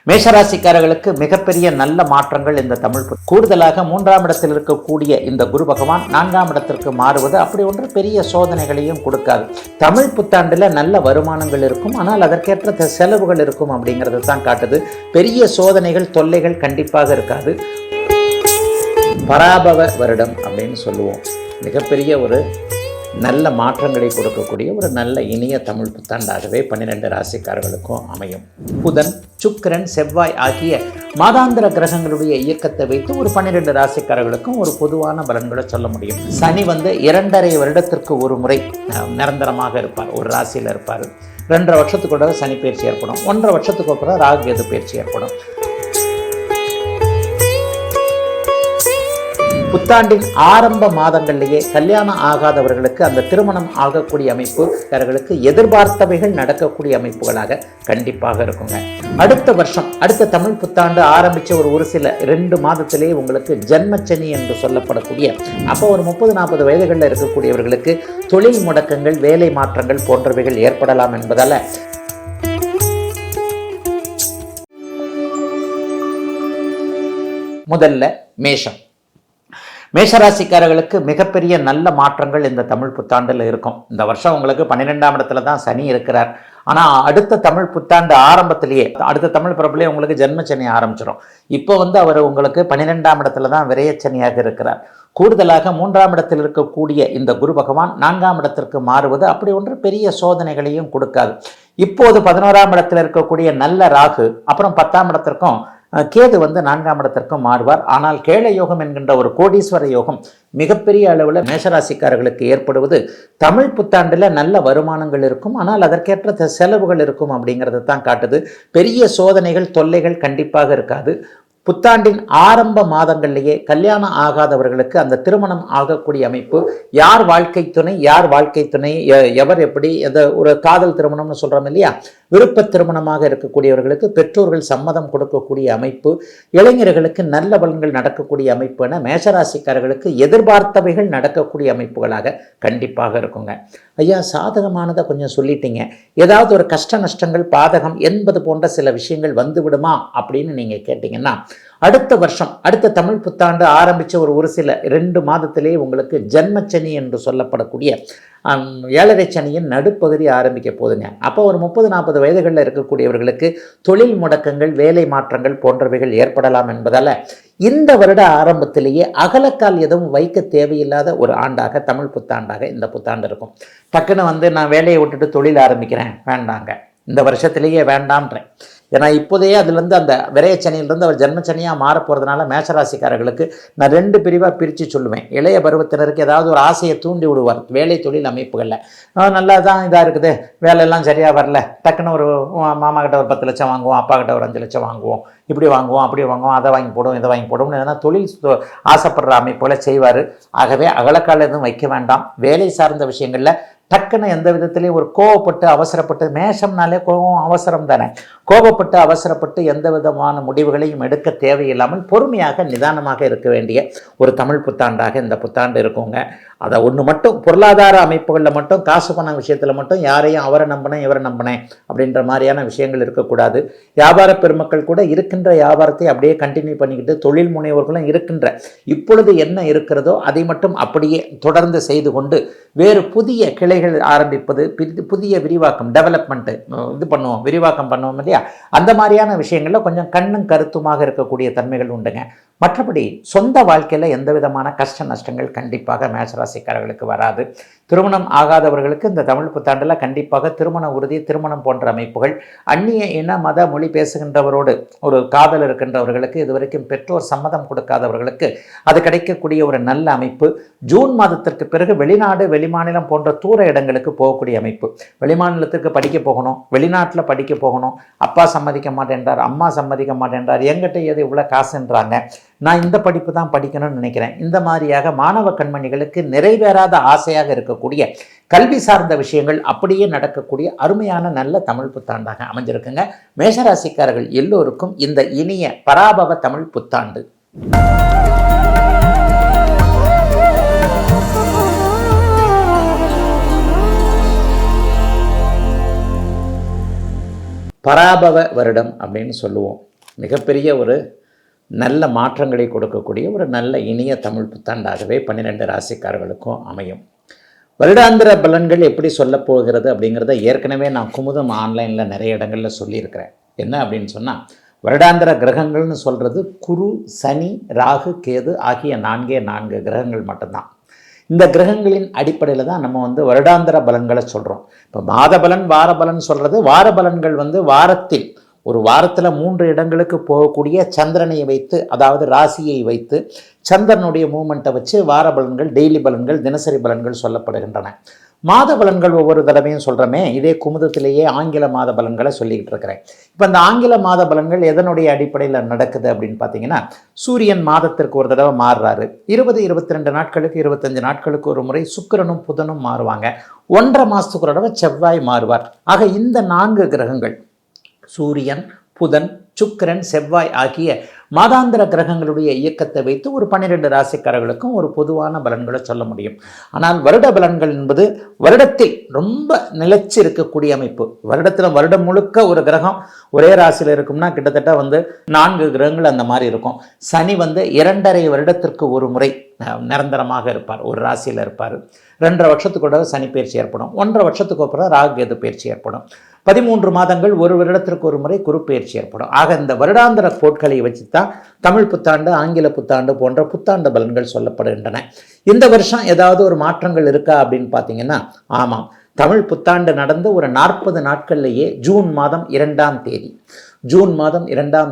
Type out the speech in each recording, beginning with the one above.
மேஷராசிக்காரர்களுக்கு மிகப்பெரிய நல்ல மாற்றங்கள் இந்த தமிழ் கூடுதலாக 3ஆம் இடத்தில் இருக்கக்கூடிய இந்த குரு பகவான் 4ஆம் இடத்திற்கு மாறுவது அப்படி ஒன்று பெரிய சோதனைகளையும் கொடுக்காது. தமிழ் புத்தாண்டில் நல்ல வருமானங்கள் இருக்கும், ஆனால் அதற்கேற்ற செலவுகள் இருக்கும் அப்படிங்கிறது தான் காட்டுது. பெரிய சோதனைகள் தொல்லைகள் கண்டிப்பாக இருக்காது. பராபவ வருடம் அப்படின்னு சொல்லுவோம். மிகப்பெரிய ஒரு நல்ல மாற்றங்களை கொடுக்கக்கூடிய ஒரு நல்ல இனிய தமிழ் புத்தாண்டாகவே 12 ராசிக்காரர்களுக்கும் அமையும். புதன், சுக்கிரன், செவ்வாய் ஆகிய மாதாந்திர கிரகங்களுடைய இயக்கத்தை வைத்து ஒரு 12 ராசிக்காரர்களுக்கும் ஒரு பொதுவான பலன்களை சொல்ல முடியும். சனி 2.5 வருடத்திற்கு ஒரு முறை நிரந்தரமாக இருப்பார், ஒரு ராசியில் இருப்பார். 2.5 வருஷத்துக்கு கூட சனி பயிற்சி ஏற்படும். 1.5 வருஷத்துக்கு அப்புறம் ராகு கேது பயிற்சி ஏற்படும். புத்தாண்டின் ஆரம்ப மாதங்களிலேயே கல்யாணம் ஆகாதவர்களுக்கு அந்த திருமணம் ஆகக்கூடிய அமைப்பு, அவர்களுக்கு எதிர்பார்த்தவைகள் நடக்கக்கூடிய அமைப்புகளாக கண்டிப்பாக இருக்குங்க. அடுத்த வருஷம், அடுத்த தமிழ் புத்தாண்டு ஆரம்பித்த ஒரு சில 2 மாதத்திலேயே உங்களுக்கு ஜென்மச்சனி என்று சொல்லப்படக்கூடிய, அப்போ ஒரு 30-40 வயதுகளில் இருக்கக்கூடியவர்களுக்கு தொழில் முடக்கங்கள், வேலை மாற்றங்கள் போன்றவைகள் ஏற்படலாம் என்பதால் முதல்ல மேஷராசிக்காரர்களுக்கு மிகப்பெரிய நல்ல மாற்றங்கள் இந்த தமிழ் புத்தாண்டில் இருக்கும். இந்த வருஷம் உங்களுக்கு 12ஆம் இடத்துல தான் சனி இருக்கிறார். ஆனால் அடுத்த தமிழ் புத்தாண்டு ஆரம்பத்திலேயே, அடுத்த தமிழ் பிறப்பிலே உங்களுக்கு ஜென்மச்சனி ஆரம்பிச்சிடும். இப்போ அவர் உங்களுக்கு 12ஆம் இடத்துல தான் விரயச்சனியாக இருக்கிறார். கூடுதலாக 3ஆம் இடத்தில் இருக்கக்கூடிய இந்த குரு பகவான் 4ஆம் இடத்திற்கு மாறுவது அப்படி ஒன்று பெரிய சோதனைகளையும் கொடுக்காது. இப்போது 11ஆம் இடத்தில் இருக்கக்கூடிய நல்ல ராகு அப்புறம் 10ஆம் இடத்திற்கும் கேது 4ஆம் இடத்திற்கும் மாறுவார். ஆனால் கேள யோகம் என்கின்ற ஒரு கோடீஸ்வர யோகம் மிகப்பெரிய அளவில் மேஷராசிக்காரர்களுக்கு ஏற்படுவது தமிழ் புத்தாண்டில் நல்ல வருமானங்கள் இருக்கும், ஆனால் அதற்கேற்ற செலவுகள் இருக்கும் அப்படிங்கிறது தான் காட்டுது. பெரிய சோதனைகள் தொல்லைகள் கண்டிப்பாக இருக்காது. புத்தாண்டின் ஆரம்ப மாதங்களிலேயே கல்யாணம் ஆகாதவர்களுக்கு அந்த திருமணம் ஆகக்கூடிய அமைப்பு, யார் வாழ்க்கை துணை எவர் எப்படி, ஒரு காதல் திருமணம்னு சொல்கிறோம் இல்லையா, விருப்ப திருமணமாக இருக்கக்கூடியவர்களுக்கு பெற்றோர்கள் சம்மதம் கொடுக்கக்கூடிய அமைப்பு, இளைஞர்களுக்கு நல்ல பலன்கள் நடக்கக்கூடிய அமைப்பு என மேஷராசிக்காரர்களுக்கு எதிர்பார்த்தவைகள் நடக்கக்கூடிய அமைப்புகளாக கண்டிப்பாக இருக்குங்க. ஐயா, சாதகமானதை கொஞ்சம் சொல்லிட்டீங்க, ஏதாவது ஒரு கஷ்ட நஷ்டங்கள் பாதகம் என்பது போன்ற சில விஷயங்கள் வந்து விடுமா அப்படின்னு நீங்கள் கேட்டிங்கன்னா, அடுத்த வருஷம், அடுத்த தமிழ் புத்தாண்டு ஆரம்பித்த ஒரு சில 2 மாதத்திலேயே உங்களுக்கு ஜென்மச்சனி என்று சொல்லப்படக்கூடிய 7.5 சனியின் நடுப்பகுதி ஆரம்பிக்க போதுங்க. அப்போ ஒரு 30-40 வயதுகளில் இருக்கக்கூடியவர்களுக்கு தொழில் முடக்கங்கள், வேலை மாற்றங்கள் போன்றவைகள் ஏற்படலாம் என்பதால் இந்த வருட ஆரம்பத்திலேயே அகலக்கால் எதுவும் வைக்க தேவையில்லாத ஒரு ஆண்டாக, தமிழ் புத்தாண்டாக இந்த புத்தாண்டு இருக்கும். டக்குன்னு நான் வேலையை விட்டுட்டு தொழில் ஆரம்பிக்கிறேன், வேண்டாங்க, இந்த வருஷத்திலேயே வேண்டாம்ன்றேன். ஏன்னா இப்போதையே அதுலேருந்து அந்த விரயச்சனியிலிருந்து அவர் ஜென்மச்சனியாக மாற போகிறதுனால மேஷராசிக்காரர்களுக்கு நான் 2 பிரிவாக பிரித்து சொல்லுவேன். இளைய பருவத்தினருக்கு ஏதாவது ஒரு ஆசையை தூண்டி விடுவார் வேலை தொழில் அமைப்புகளில். நல்லா தான் இதாக இருக்குது, வேலையெல்லாம் சரியாக வரல, டக்குன்னு ஒரு மாமா கிட்ட ஒரு 10 லட்சம் வாங்குவோம், அப்பா கிட்ட ஒரு 5 லட்சம் வாங்குவோம், இப்படி வாங்குவோம் அப்படி வாங்குவோம், அதை வாங்கி போடுவோம் இதை வாங்கி போடுவோம்னு எதனா தொழில் ஆசைப்படுற அமைப்புகளை செய்வார். ஆகவே அகலக்கால் எதுவும் வைக்க வேண்டாம். வேலை சார்ந்த விஷயங்களில் டக்குன்னு எந்த விதத்திலையும் ஒரு கோவப்பட்டு அவசரப்பட்டு, மேஷம்னாலே கோபம் அவசரம் தானே, கோபப்பட்டு அவசரப்பட்டு எந்த விதமான முடிவுகளையும் எடுக்க தேவையில்லாமல் பொறுமையாக நிதானமாக இருக்க வேண்டிய ஒரு தமிழ் புத்தாண்டாக இந்த புத்தாண்டு இருக்குங்க. அதை ஒன்று மட்டும், பொருளாதார அமைப்புகளில் மட்டும், காசு பண விஷயத்தில் மட்டும் யாரையும் அவரை நம்பினேன் இவரை நம்பினேன் அப்படின்ற மாதிரியான விஷயங்கள் இருக்கக்கூடாது. வியாபார பெருமக்கள் கூட இருக்கின்ற வியாபாரத்தை அப்படியே கண்டினியூ பண்ணிக்கிட்டு, தொழில் முனைவோர்களும் இருக்கின்ற இப்பொழுது என்ன இருக்கிறதோ அதை மட்டும் அப்படியே தொடர்ந்து செய்து கொண்டு வேறு புதிய கிளைகள் ஆரம்பிப்பது, புதிய விரிவாக்கம், டெவலப்மெண்ட்டு விரிவாக்கம் பண்ணுவோம் இல்லையா, அந்த மாதிரியான விஷயங்களில் கொஞ்சம் கண்ணும் கருத்துமாக இருக்கக்கூடிய தன்மைகள் உண்டுங்க. மற்றபடி சொந்த வாழ்க்கையில் எந்த விதமான கஷ்ட நஷ்டங்கள் கண்டிப்பாக மேஷராசிக்காரர்களுக்கு வராது. திருமணம் ஆகாதவர்களுக்கு இந்த தமிழ் புத்தாண்டில் கண்டிப்பாக திருமண உறுதி, திருமணம் போன்ற அமைப்புகள், அந்நிய இன மத மொழி பேசுகின்றவரோடு ஒரு காதல் இருக்கின்றவர்களுக்கு, இதுவரைக்கும் பெற்றோர் சம்மதம் கொடுக்காதவர்களுக்கு அது கிடைக்கக்கூடிய ஒரு நல்ல அமைப்பு. ஜூன் மாதத்திற்கு பிறகு வெளிநாடு, வெளிமாநிலம் போன்ற தூர இடங்களுக்கு போகக்கூடிய அமைப்பு. வெளிமாநிலத்திற்கு படிக்க போகணும், வெளிநாட்டில் படிக்க போகணும், அப்பா சம்மதிக்க மாட்டேன்றார், அம்மா சம்மதிக்க மாட்டேன்றார், என்கிட்ட எது இவ்வளோ காசுன்றாங்க, நான் இந்த படிப்பு தான் படிக்கணும்னு நினைக்கிறேன். இந்த மாதிரியாக மாணவ கண்மணிகளுக்கு நிறைவேறாத ஆசையாக இருக்கக்கூடிய கல்வி சார்ந்த விஷயங்கள் அப்படியே நடக்கக்கூடிய அருமையான நல்ல தமிழ் புத்தாண்டாக அமைஞ்சிருக்குங்க. மேஷராசிக்காரர்கள் எல்லோருக்கும் இந்த இனிய பராபவ தமிழ் புத்தாண்டு. பராபவ வருடம் அப்படின்னு சொல்லுவோம். மிகப்பெரிய ஒரு நல்ல மாற்றங்களை கொடுக்கக்கூடிய ஒரு நல்ல இனிய தமிழ் புத்தாண்டாகவே 12 ராசிக்காரர்களுக்கும் அமையும். வருடாந்திர பலன்கள் எப்படி சொல்லப் போகிறது அப்படிங்கிறத ஏற்கனவே நான் குமுதம் ஆன்லைனில் நிறைய இடங்களில் சொல்லியிருக்கிறேன். என்ன அப்படின்னு சொன்னால், வருடாந்திர கிரகங்கள்னு சொல்கிறது குரு, சனி, ராகு, கேது ஆகிய 4 கிரகங்கள் மட்டும்தான். இந்த கிரகங்களின் அடிப்படையில் தான் நம்ம வருடாந்திர பலன்களை சொல்கிறோம். இப்போ மாத பலன், வார பலன் சொல்கிறது, வார பலன்கள் வாரத்தில் ஒரு வாரத்தில் 3 இடங்களுக்கு போகக்கூடிய சந்திரனை வைத்து, அதாவது ராசியை வைத்து சந்திரனுடைய மூமெண்ட்டை வச்சு வார பலன்கள், டெய்லி பலன்கள், தினசரி பலன்கள் சொல்லப்படுகின்றன. மாத பலன்கள் ஒவ்வொரு தடவையும் சொல்கிறோமே, இதே குமுதத்திலேயே ஆங்கில மாத பலன்களை சொல்லிக்கிட்டு இருக்கிறேன். இப்போ இந்த ஆங்கில மாத பலன்கள் எதனுடைய அடிப்படையில் நடக்குது அப்படின்னு பார்த்தீங்கன்னா, சூரியன் மாதத்திற்கு ஒரு தடவை மாறுறாரு. 22 நாட்களுக்கு 25 நாட்களுக்கு ஒரு முறை சுக்கிரனும் புதனும் மாறுவாங்க. 1.5 மாதத்துக்கு ஒரு தடவை செவ்வாய் மாறுவார். ஆக இந்த 4 கிரகங்கள் சூரியன், புதன், சுக்கிரன், செவ்வாய் ஆகிய மாதாந்திர கிரகங்களுடைய இயக்கத்தை வைத்து ஒரு 12 ராசிக்காரர்களுக்கும் ஒரு பொதுவான பலன்களை சொல்ல முடியும். ஆனால் வருட பலன்கள் என்பது வருடத்தில் ரொம்ப நிலைச்சு இருக்கக்கூடிய அமைப்பு. வருடம் முழுக்க ஒரு கிரகம் ஒரே ராசியில் இருக்கும்னா கிட்டத்தட்ட 4 கிரகங்கள் அந்த மாதிரி இருக்கும். சனி 2.5 வருடத்திற்கு ஒரு முறை நிரந்தரமாக இருப்பார், ஒரு ராசியில் இருப்பார். 2.5 வருஷத்துக்கு ஒரு சனி பயிற்சி ஏற்படும். 1.5 வருஷத்துக்கு அப்புறம் ராகு கேது பயிற்சி ஏற்படும். 13 மாதங்கள் ஒரு வருடத்திற்கு ஒரு முறை குரு பயிற்சி ஏற்படும். ஆக இந்த வருடாந்திர கோட்களை வச்சு தான் தமிழ் புத்தாண்டு, ஆங்கில புத்தாண்டு போன்ற புத்தாண்டு பலன்கள் சொல்லப்படுகின்றன. இந்த வருஷம் ஏதாவது ஒரு மாற்றங்கள் இருக்கா அப்படின்னு பார்த்தீங்கன்னா, ஆமாம், தமிழ் புத்தாண்டு நடந்து ஒரு 40 நாட்கள்லேயே ஜூன் மாதம் 2ஆம்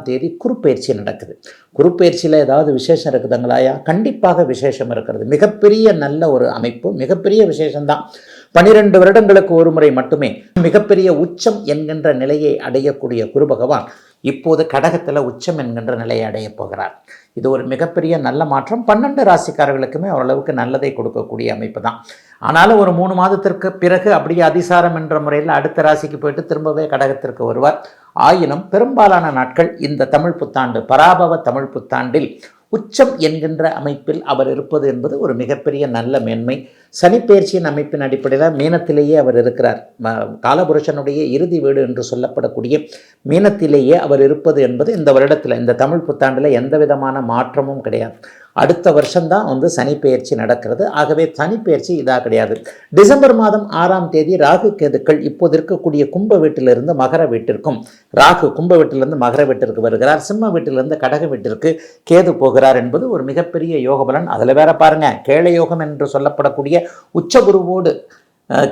தேதி குருப்பெயர்ச்சி நடக்குது. குருப்பெயர்ச்சியில் ஏதாவது விசேஷம் இருக்குதுங்களாயா? கண்டிப்பாக விசேஷம் இருக்கிறது. மிகப்பெரிய நல்ல ஒரு அமைப்பு, மிகப்பெரிய விசேஷம்தான். 12 வருடங்களுக்கு ஒரு முறை மட்டுமே மிகப்பெரிய உச்சம் என்கின்ற நிலையை அடையக்கூடிய குரு பகவான் இப்போது கடகத்தில் உச்சம் என்கின்ற நிலையை அடையப் போகிறார். இது ஒரு மிகப்பெரிய நல்ல மாற்றம். 12 ராசிக்காரர்களுக்குமே ஓரளவுக்கு நல்லதை கொடுக்கக்கூடிய அமைப்பு தான். ஆனாலும் ஒரு 3 மாதத்திற்கு பிறகு அப்படியே அதிசாரம் என்ற முறையில் அடுத்த ராசிக்கு போயிட்டு திரும்பவே கடகத்திற்கு வருவார். ஆயினும் பெரும்பாலான நாட்கள் இந்த தமிழ் புத்தாண்டு, பராபவ தமிழ் புத்தாண்டில் உச்சம் என்கின்ற அமைப்பில் அவர் இருப்பது என்பது ஒரு மிகப்பெரிய நல்ல மேன்மை. சனிப்பெயர்ச்சியின் அமைப்பின் அடிப்படையில் மீனத்திலேயே அவர் இருக்கிறார். காலபுருஷனுடைய இறுதி வீடு என்று சொல்லப்படக்கூடிய மீனத்திலேயே அவர் இருப்பது என்பது இந்த வருடத்தில், இந்த தமிழ் புத்தாண்டில் எந்த விதமான மாற்றமும் கிடையாது. அடுத்த வருஷம்தான் சனிப்பெயர்ச்சி நடக்கிறது. ஆகவே சனிப்பெயர்ச்சி இதாக கிடையாது. டிசம்பர் மாதம் 6ஆம் தேதி ராகு கேதுக்கள் இப்போது இருக்கக்கூடிய கும்ப வீட்டிலிருந்து மகர வீட்டிற்கும், ராகு கும்ப வீட்டிலிருந்து மகர வீட்டிற்கு வருகிறார், சிம்ம வீட்டிலிருந்து கடக வீட்டிற்கு கேது போகிறார் என்பது ஒரு மிகப்பெரிய யோக பலன். அதில் வேற பாருங்க, கேள யோகம் என்று சொல்லப்படக்கூடிய உச்சகுருவோடு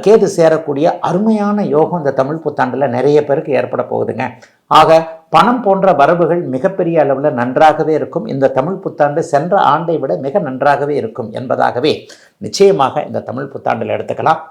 கேது சேரக்கூடிய அருமையான யோகம் இந்த தமிழ் புத்தாண்டில் நிறைய பேருக்கு ஏற்பட போகுதுங்க. ஆக பணம் போன்ற வரவுகள் மிகப்பெரிய அளவில் நன்றாகவே இருக்கும். இந்த தமிழ் புத்தாண்டு சென்ற ஆண்டை விட மிக நன்றாகவே இருக்கும் என்பதாகவே நிச்சயமாக இந்த தமிழ் புத்தாண்டில் எடுத்துக்கலாம்.